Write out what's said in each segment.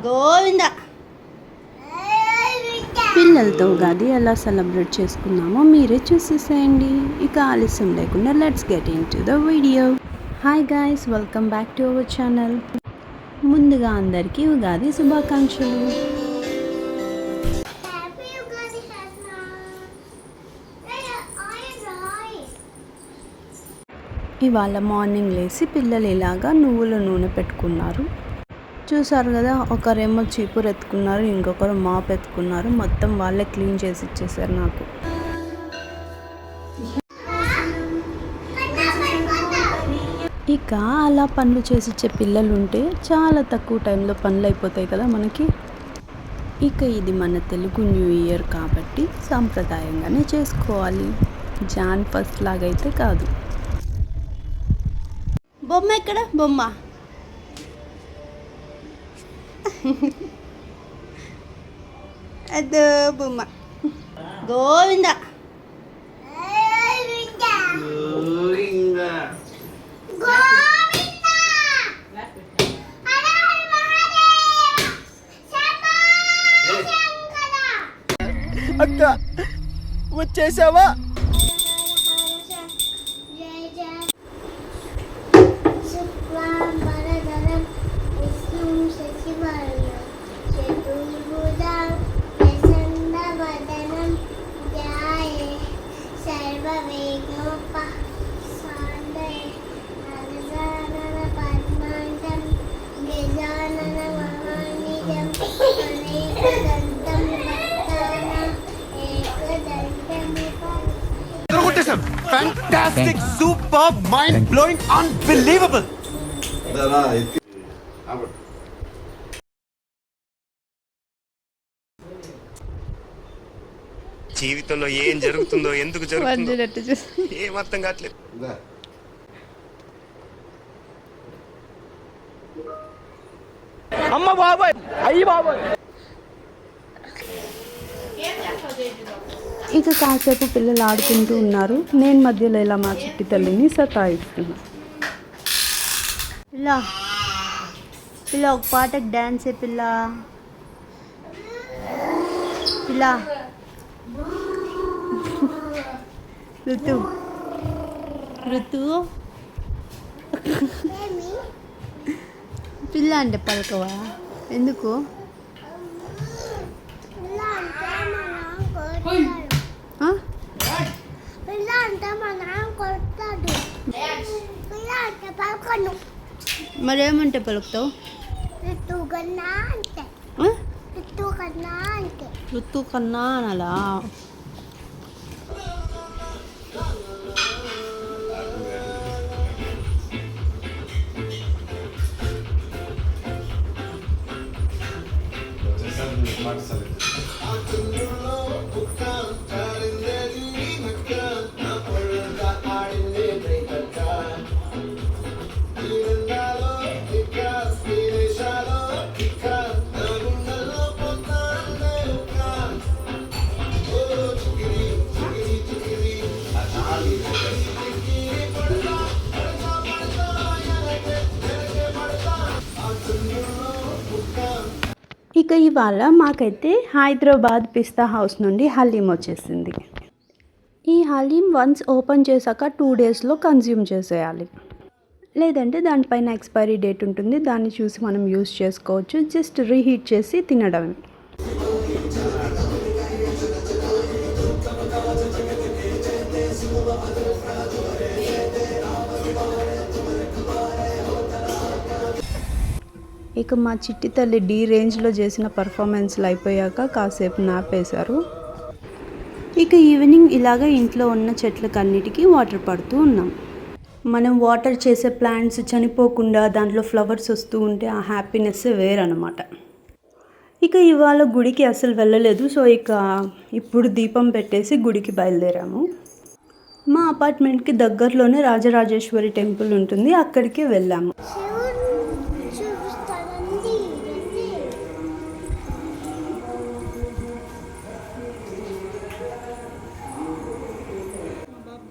గోవింద. పిల్లలతో ఉగాది ఎలా సెలబ్రేట్ చేసుకున్నామో మీరే చూసేసేయండి. ఇక ఆలస్యం లేకుండా let's get in to the video. Hi guys, welcome back to our channel. ముందుగా అందరికీ ఉగాది శుభాకాంక్షలు. ఇవాళ మార్నింగ్ లేచి పిల్లలు ఇలాగా నువ్వుల నూనె పెట్టుకున్నారు. చూసారు కదా, ఒకరేమో చీపురు ఎత్తుకున్నారు, ఇంకొకరు మాప్ ఎత్తుకున్నారు. మొత్తం వాళ్ళే క్లీన్ చేసి ఇచ్చేసారు నాకు. ఇక అలా పనులు చేసి ఇచ్చే పిల్లలు ఉంటే చాలా తక్కువ టైంలో పనులు అయిపోతాయి కదా మనకి. ఇక ఇది మన తెలుగు న్యూ ఇయర్ కాబట్టి సాంప్రదాయంగానే చేసుకోవాలి, జాన్ ఫస్ట్ లాగైతే కాదు. బొమ్మ ఎక్కడ? బొమ్మ అదో బొమ్మ. గోవింద. అక్క వచ్చేసావా? Fantastic, superb, mind-blowing, unbelievable. జీవితంలో ఏం జరుగుతుందో, ఎందుకు జరుగుతుందో ఏం అర్థం కావట్లేదు. అమ్మ బాబాయ్, అయ్యి బాబాయ్. ఇక కాసేపు పిల్లలు ఆడుకుంటూ ఉన్నారు. నేను మధ్యలో ఇలా మా చిట్టి తల్లిని సతాయిస్తున్నా. పిల్ల పిల్ల ఒక పాటకి డ్యాన్స్ ఏ పిల్ల. పిల్ల ఋతు ఋతు పిల్ల అంటే పలకవా? ఎందుకు? మరేమంటే పలుకుతావు? ఋతు కన్నా అనాలా? ఇక ఇవాళ మాకైతే హైదరాబాద్ పిస్తా హౌస్ నుండి హలీం వచ్చేసింది. ఈ హలీం వన్స్ ఓపెన్ చేశాక 2 డేస్లో కన్జ్యూమ్ చేసేయాలి, లేదంటే దానిపైన ఎక్స్పైరీ డేట్ ఉంటుంది, దాన్ని చూసి మనం యూస్ చేసుకోవచ్చు. జస్ట్ రీహీట్ చేసి తినడమే. ఇక మా చిట్టి తల్లి డీ రేంజ్లో చేసిన పర్ఫార్మెన్స్లు అయిపోయాక కాసేపు నాపేశారు. ఇక ఈవినింగ్ ఇలాగ ఇంట్లో ఉన్న చెట్లకు అన్నిటికీ వాటర్ పడుతూ ఉన్నాం. మనం వాటర్ చేసే ప్లాంట్స్ చనిపోకుండా దాంట్లో ఫ్లవర్స్ వస్తూ ఉంటే ఆ హ్యాపీనెస్ వేరనమాట. ఇక ఇవాళ గుడికి అసలు వెళ్ళలేదు. సో ఇక ఇప్పుడు దీపం పెట్టేసి గుడికి బయలుదేరాము. మా అపార్ట్మెంట్కి దగ్గరలోనే రాజరాజేశ్వరి టెంపుల్ ఉంటుంది, అక్కడికి వెళ్ళాము.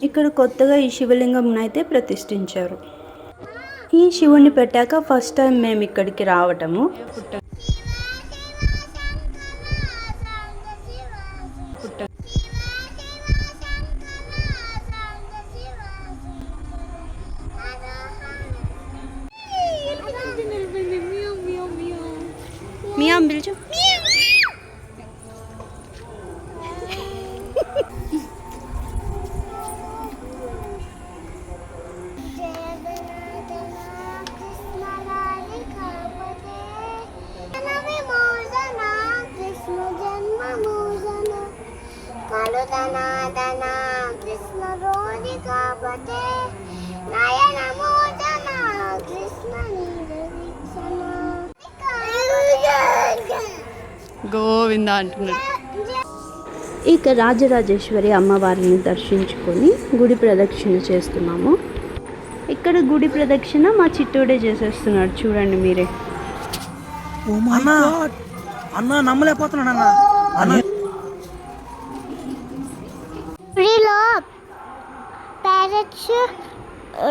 ఇక్కడ కొత్తగా ఈ శివలింగం అయితే ప్రతిష్ఠించారు. ఈ శివుని పెట్టాక ఫస్ట్ టైం మేము ఇక్కడికి రావటము. మియా పిలుచు. గోవింద అంటున్నాడు. ఇక రాజరాజేశ్వరి అమ్మవారిని దర్శించుకొని గుడి ప్రదక్షిణ చేస్తున్నాము. ఇక్కడ గుడి ప్రదక్షిణ మా చిట్టోడే చేసేస్తున్నాడు, చూడండి మీరే. అన్నా నమ్మలేకపోతున్నాను అన్న. ఫ్రీలో ప్యారెట్స్,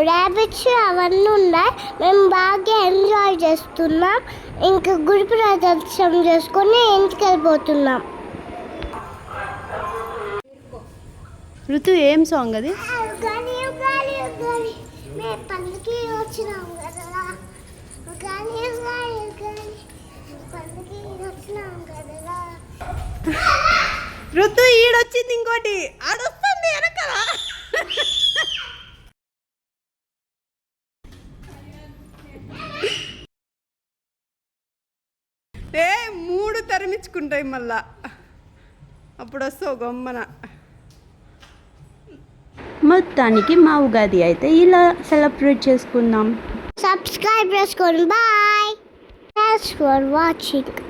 ర్యాబిట్స్ అవన్నీ ఉన్నాయి. మేము బాగా ఎంజాయ్ చేస్తున్నాం. ఇంకా గుడి ప్రదర్శన చేసుకొని ఇంటికి వెళ్ళిపోతున్నాం. ఋతు ఏం సాంగ్ అది? ఉగాది ఉగాది ఉగాది మేము పండుగకి వచ్చినాం కదా. ఉగాది ఉగాది ఉగాది పండుగకి వచ్చినాం కదా. ఋతు ఈడొచ్చింది, ఇంకోటి ఆడొస్తుంది వెనకాల. ఏ 3 తరిమించుకుంటాయి మళ్ళా, అప్పుడు వస్తావు గమ్మన. మొత్తానికి మా ఉగాది అయితే ఇలా సెలబ్రేట్ చేసుకుందాం. సబ్స్క్రైబ్ చేసుకోండి. బాయ్. Thanks for watching.